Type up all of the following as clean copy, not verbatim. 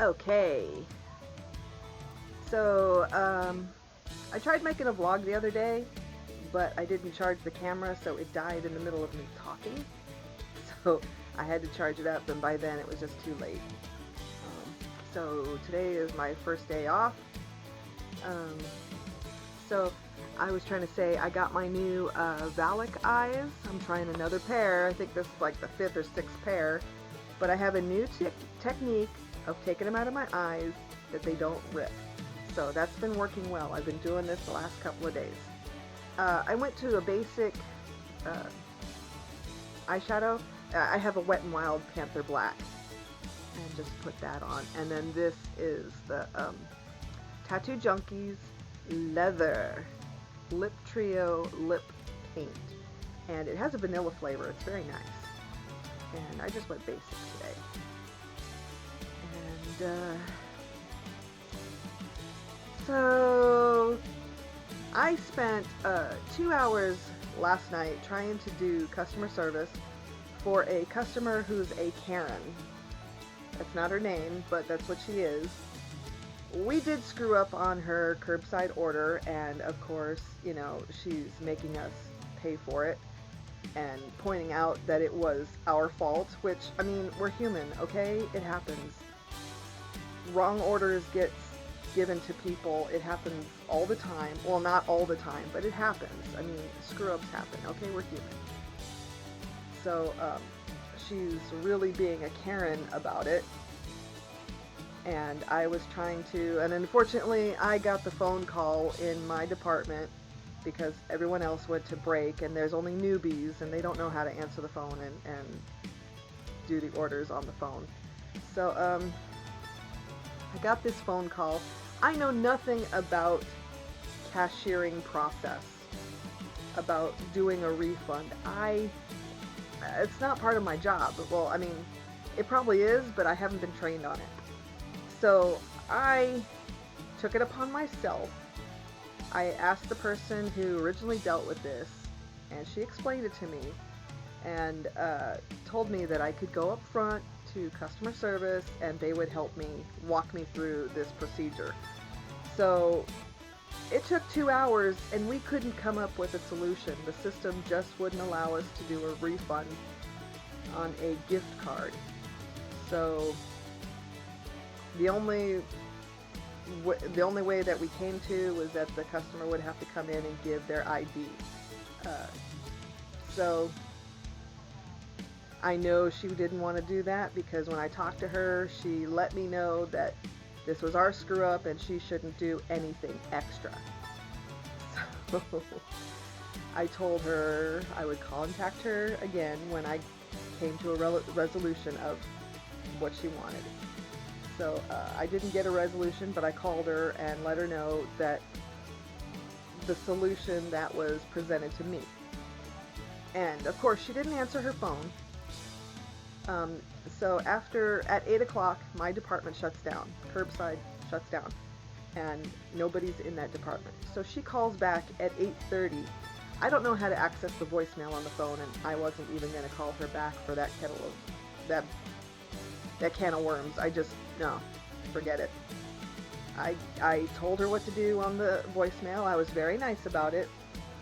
Okay, so I tried making a vlog the other day, but I didn't charge the camera, so it died in the middle of me talking. So I had to charge it up, and by then it was just too late. So today is my first day off. Um, so I was trying to say I got my new Valak eyes. I'm trying another pair. I think this is like the 5th or 6th pair. But I have a new technique of taking them out of my eyes that they don't rip. So that's been working well. I've been doing this the last couple of days. I went to a basic eyeshadow. I have a Wet n Wild Panther Black. And just put that on. And then this is the Tattoo Junkies Leather Lip Trio Lip Paint. And it has a vanilla flavor. It's very nice. And I just went basic today. And so I spent 2 hours last night trying to do customer service for a customer who's a Karen. That's not her name, but that's what she is. We did screw up on her curbside order, and of course, you know, she's making us pay for it and pointing out that it was our fault, which, I mean, we're human, okay? It happens. Wrong orders get given to people. It happens all the time. Well, not all the time, but it happens. I mean, screw-ups happen, okay? We're human. So, she's really being a Karen about it, and I was trying to, and unfortunately I got the phone call in my department because everyone else went to break, and there's only newbies and they don't know how to answer the phone and do the orders on the phone. So I got this phone call. I know nothing about cashiering process, about doing a refund. It's not part of my job. Well, I mean, it probably is, but I haven't been trained on it. So I took it upon myself. I asked the person who originally dealt with this, and she explained it to me, and told me that I could go up front to customer service, and they would help me, walk me through this procedure. So it took 2 hours, and we couldn't come up with a solution. The system just wouldn't allow us to do a refund on a gift card. So the only way that we came to was that the customer would have to come in and give their ID. So I know she didn't want to do that, because when I talked to her, she let me know that this was our screw up and she shouldn't do anything extra. So I told her I would contact her again when I came to a resolution of what she wanted. So I didn't get a resolution, but I called her and let her know that the solution that was presented to me. And of course she didn't answer her phone. So at 8 o'clock, my department shuts down. Curbside shuts down. And nobody's in that department. So she calls back at 8:30. I don't know how to access the voicemail on the phone, and I wasn't even going to call her back for that can of worms. No, forget it. I told her what to do on the voicemail. I was very nice about it,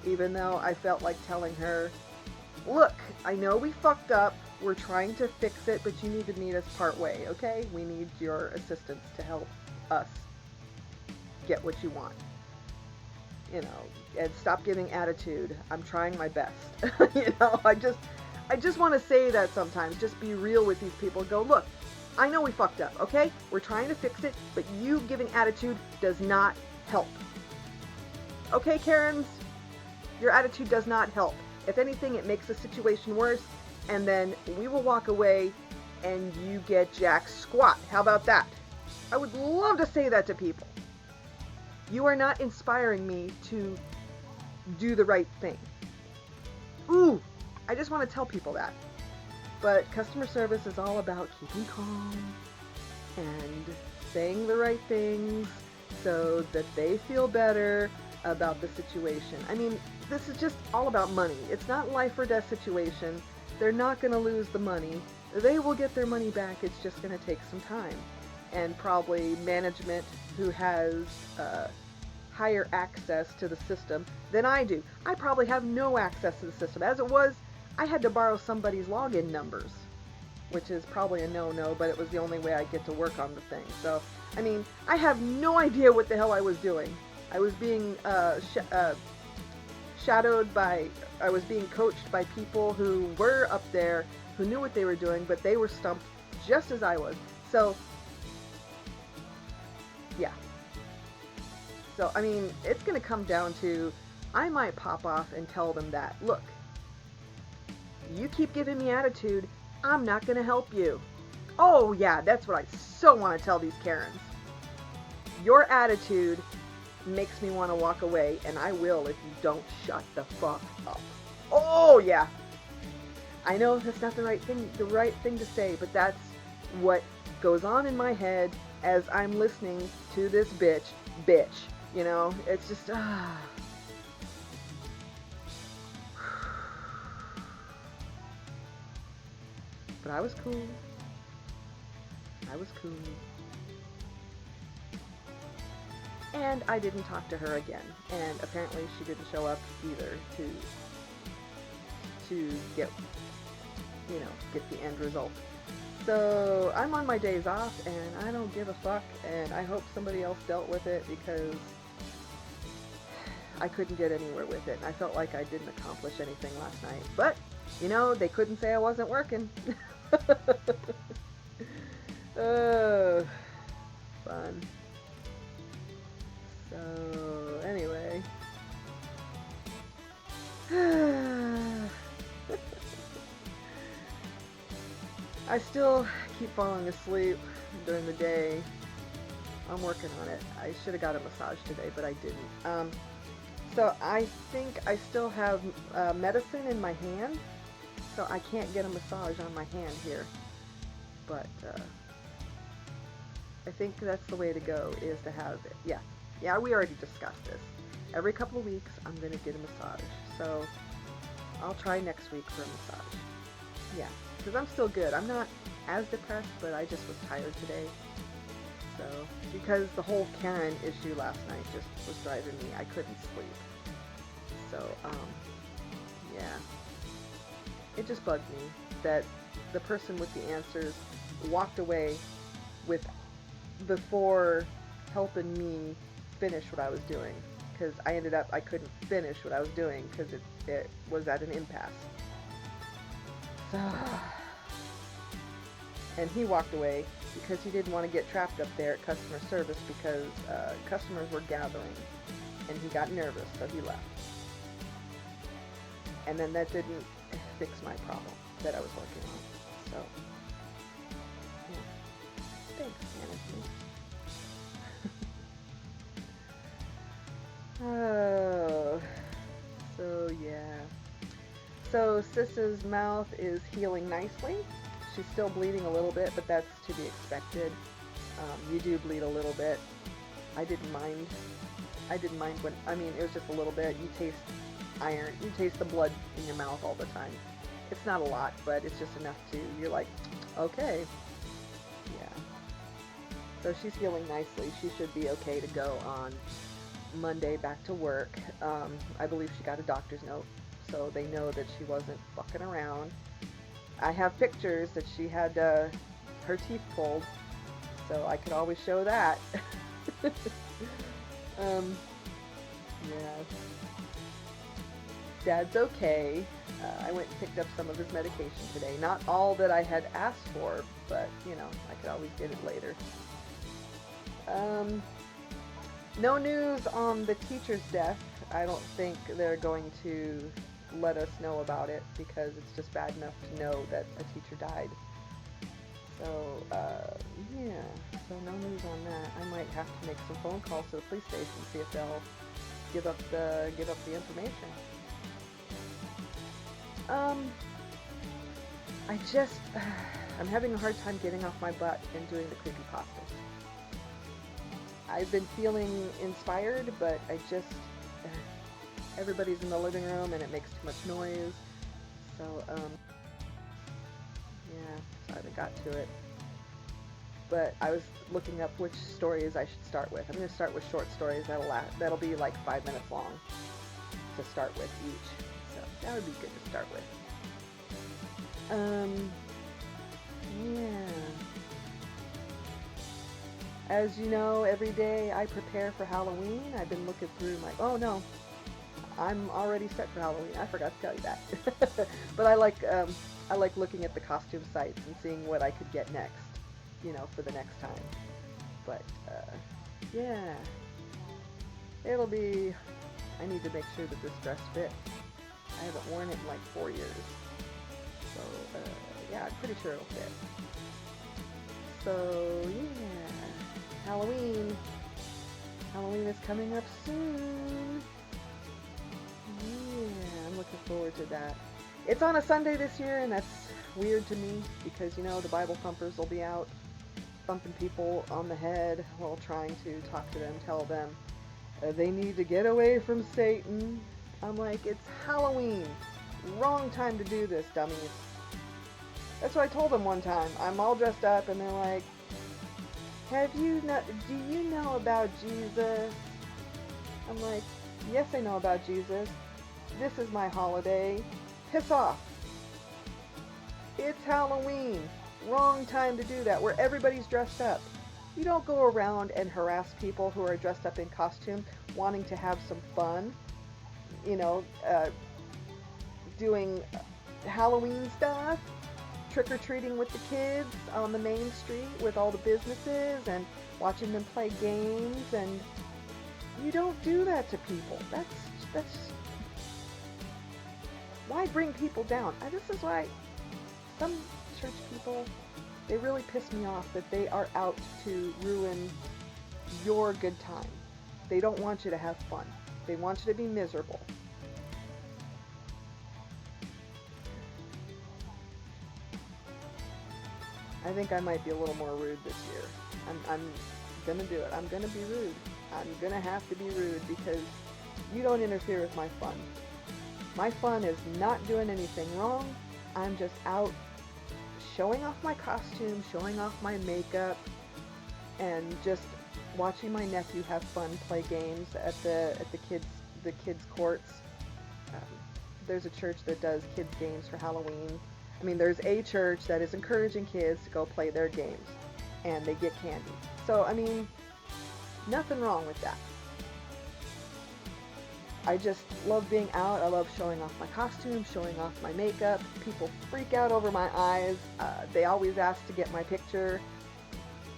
even though I felt like telling her, look, I know we fucked up. We're trying to fix it, but you need to meet us part way, okay? We need your assistance to help us get what you want. You know, and stop giving attitude. I'm trying my best. You know, I just want to say that sometimes. Just be real with these people. Go, look, I know we fucked up, okay? We're trying to fix it, but you giving attitude does not help. Okay, Karens? Your attitude does not help. If anything, it makes the situation worse, and then we will walk away and you get jack squat. How about that? I would love to say that to people. You are not inspiring me to do the right thing. Ooh, I just want to tell people that. But customer service is all about keeping calm and saying the right things so that they feel better about the situation. I mean, this is just all about money. It's not life or death situation. They're not going to lose the money. They will get their money back. It's just going to take some time. and probably management who has higher access to the system than I do. I probably have no access to the system. As it was, I had to borrow somebody's login numbers, which is probably a no-no, but it was the only way I get to work on the thing. So, I mean, I have no idea what the hell I was doing. I was being shadowed by, I was being coached by people who were up there, who knew what they were doing, but they were stumped just as I was. So, yeah. So, I mean, it's going to come down to, I might pop off and tell them that, look, you keep giving me attitude, I'm not going to help you. Oh, yeah, that's what I so want to tell these Karens. Your attitude makes me want to walk away, and I will if you don't shut the fuck up. Oh, yeah. I know that's not the right thing to say, but that's what goes on in my head as I'm listening to this bitch. You know, it's just, But I was cool. And I didn't talk to her again. And apparently she didn't show up either to get, you know, get the end result. So I'm on my days off and I don't give a fuck, and I hope somebody else dealt with it because I couldn't get anywhere with it. And I felt like I didn't accomplish anything last night. But, you know, they couldn't say I wasn't working. Oh, fun. So, anyway. I still keep falling asleep during the day. I'm working on it. I should have got a massage today, but I didn't. So I think I still have medicine in my hand, so I can't get a massage on my hand here. But I think that's the way to go, is to have it. Yeah, we already discussed this. Every couple of weeks, I'm going to get a massage. So I'll try next week for a massage. Yeah, because I'm still good. I'm not as depressed, but I just was tired today. So, because the whole Karen issue last night just was driving me, I couldn't sleep. So, yeah. It just bugged me that the person with the answers walked away before helping me finish what I was doing. Because I couldn't finish what I was doing because it was at an impasse. So, and he walked away because he didn't want to get trapped up there at customer service because customers were gathering, and he got nervous, so he left. And then that didn't fix my problem that I was working on. So, yeah. Thanks, management. Oh, so yeah. So Sis's mouth is healing nicely. She's still bleeding a little bit, but that's to be expected. You do bleed a little bit. I didn't mind when, it was just a little bit. You taste iron, you taste the blood in your mouth all the time. It's not a lot, but it's just enough you're like, okay. Yeah. So she's healing nicely. She should be okay to go on Monday back to work. I believe she got a doctor's note, so they know that she wasn't fucking around. I have pictures that she had her teeth pulled, so I could always show that. Yeah. Dad's okay. I went and picked up some of his medication today. Not all that I had asked for, but, I could always get it later. No news on the teacher's death. I don't think they're going to let us know about it because it's just bad enough to know that a teacher died. So, yeah. So no news on that. I might have to make some phone calls to the police station and see if they'll give up the information. I'm having a hard time getting off my butt and doing the creepypastas. I've been feeling inspired, but everybody's in the living room and it makes too much noise. So, yeah, so I haven't got to it. but I was looking up which stories I should start with. I'm going to start with short stories that'll be like 5 minutes long to start with each. So that would be good to start with. Yeah. As you know, every day I prepare for Halloween. I've been looking through oh no, I'm already set for Halloween. I forgot to tell you that. But I like looking at the costume sites and seeing what I could get next, for the next time. But yeah, I need to make sure that this dress fits. I haven't worn it in like 4 years. So yeah, I'm pretty sure it'll fit. So yeah, Halloween is coming up soon. Yeah, I'm looking forward to that. It's on a Sunday this year, and that's weird to me because, the Bible thumpers will be out thumping people on the head while trying to talk to them, tell them they need to get away from Satan. I'm like, it's Halloween. Wrong time to do this, dummies. That's what I told them one time. I'm all dressed up, and they're like, do you know about Jesus? I'm like, yes, I know about Jesus. This is my holiday. Piss off. It's Halloween. Wrong time to do that, where everybody's dressed up. You don't go around and harass people who are dressed up in costume, wanting to have some fun, doing Halloween stuff, trick-or-treating with the kids on the main street with all the businesses and watching them play games, and you don't do that to people. That's why bring people down? This is why some church people, they really piss me off that they are out to ruin your good time. They don't want you to have fun. They want you to be miserable. I think I might be a little more rude this year. I'm gonna do it. I'm gonna be rude. I'm gonna have to be rude because you don't interfere with my fun. My fun is not doing anything wrong. I'm just out showing off my costume, showing off my makeup, and just watching my nephew have fun, play games at the kids' courts. There's a church that does kids' games for Halloween. There's a church that is encouraging kids to go play their games, and they get candy. So, nothing wrong with that. I just love being out. I love showing off my costume, showing off my makeup. People freak out over my eyes. They always ask to get my picture,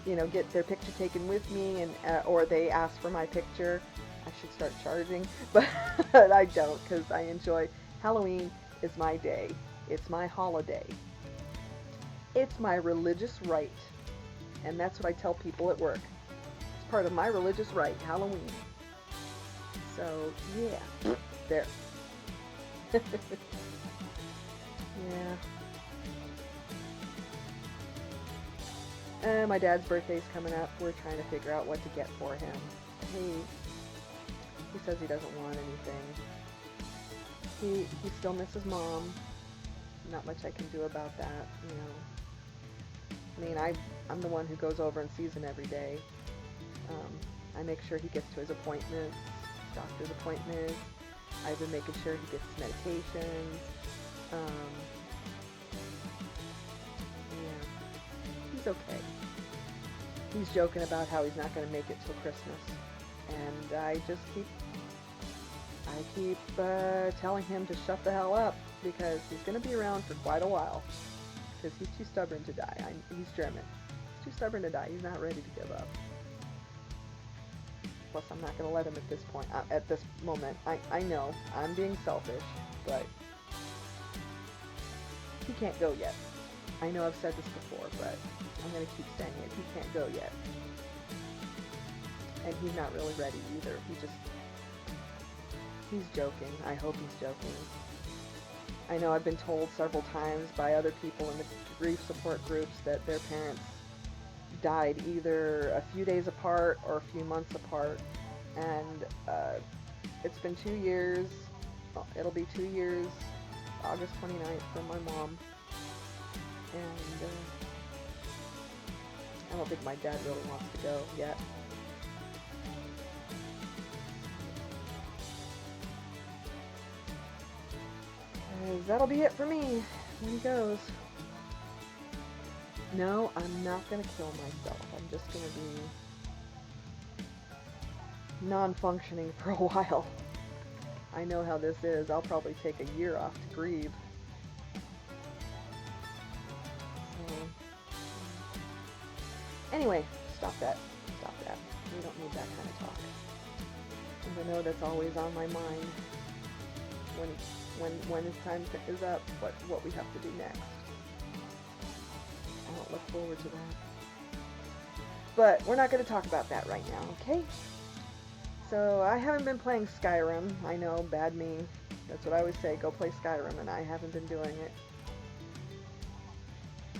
get their picture taken with me, and or they ask for my picture. I should start charging, but I don't, because I enjoy. Halloween is my day. It's my holiday. It's my religious right. And that's what I tell people at work. It's part of my religious right, Halloween. So, yeah. There. Yeah. My dad's birthday's coming up. We're trying to figure out what to get for him. He says he doesn't want anything. He still misses Mom. Not much I can do about that, I'm the one who goes over and sees him every day. I make sure he gets to his appointments, his doctor's appointments. I've been making sure he gets his medications. Yeah, he's okay. He's joking about how he's not going to make it till Christmas, and I keep telling him to shut the hell up, because he's going to be around for quite a while, because he's too stubborn to die. He's German. He's too stubborn to die. He's not ready to give up. Plus, I'm not going to let him at this point, at this moment. I know, I'm being selfish, but he can't go yet. I know I've said this before, but I'm going to keep saying it. He can't go yet. And he's not really ready either. He's joking. I hope he's joking. I know I've been told several times by other people in the grief support groups that their parents died either a few days apart or a few months apart. And it's been 2 years. Well, it'll be 2 years, August 29th, from my mom. And I don't think my dad really wants to go yet. 'Cause that'll be it for me when he goes. No, I'm not gonna kill myself. I'm just gonna be non-functioning for a while. I know how this is. I'll probably take a year off to grieve. So, anyway, stop that. Stop that. We don't need that kind of talk. And I know that's always on my mind when his time is up, what we have to do next. I don't look forward to that. But we're not going to talk about that right now, okay? So I haven't been playing Skyrim. I know, bad me. That's what I always say, go play Skyrim, and I haven't been doing it.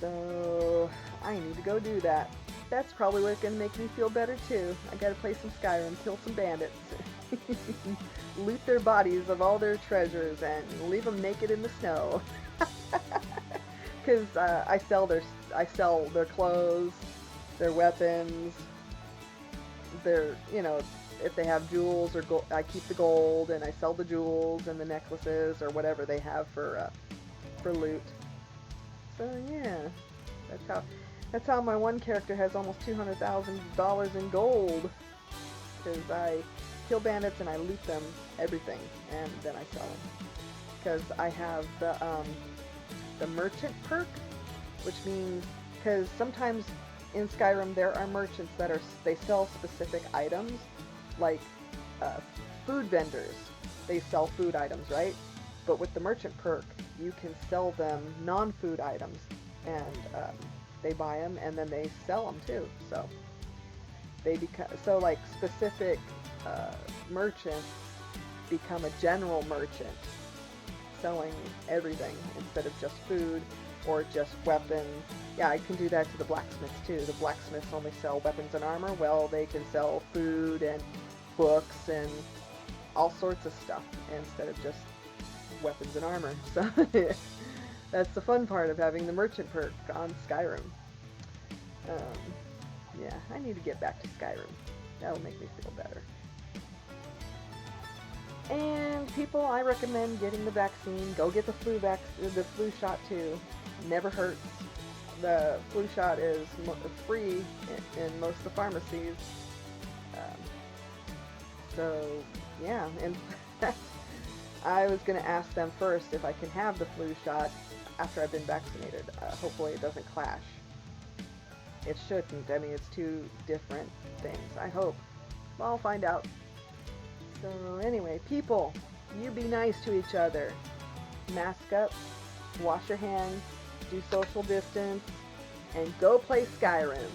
So I need to go do that. That's probably what's going to make me feel better too. I got to play some Skyrim, kill some bandits, loot their bodies of all their treasures, and leave them naked in the snow. Because I sell their clothes, their weapons, their, you know, if they have jewels or gold, I keep the gold and I sell the jewels and the necklaces or whatever they have for loot. So yeah, that's how my one character has almost $200,000 in gold, because I kill bandits and I loot them, everything, and then I sell them. Because I have the merchant perk, which means, because sometimes in Skyrim there are merchants that they sell specific items, like food vendors. They sell food items, right? But with the merchant perk, you can sell them non-food items, and they buy them and then they sell them too. So they like specific merchants become a general merchant, selling everything instead of just food or just weapons. Yeah, I can do that to the blacksmiths too. The blacksmiths only sell weapons and armor. Well, they can sell food and books and all sorts of stuff instead of just weapons and armor. So that's the fun part of having the merchant perk on Skyrim. Yeah, I need to get back to Skyrim. That'll make me feel better. And people, I recommend getting the vaccine. Go get the flu shot too. Never hurts. The flu shot is free in most of the pharmacies. So yeah, and I was going to ask them first if I can have the flu shot after I've been vaccinated. Hopefully it doesn't clash. It shouldn't. I mean, it's two different things. I hope. Well, I'll find out. So anyway, people, you be nice to each other. Mask up, wash your hands, do social distance, and go play Skyrim.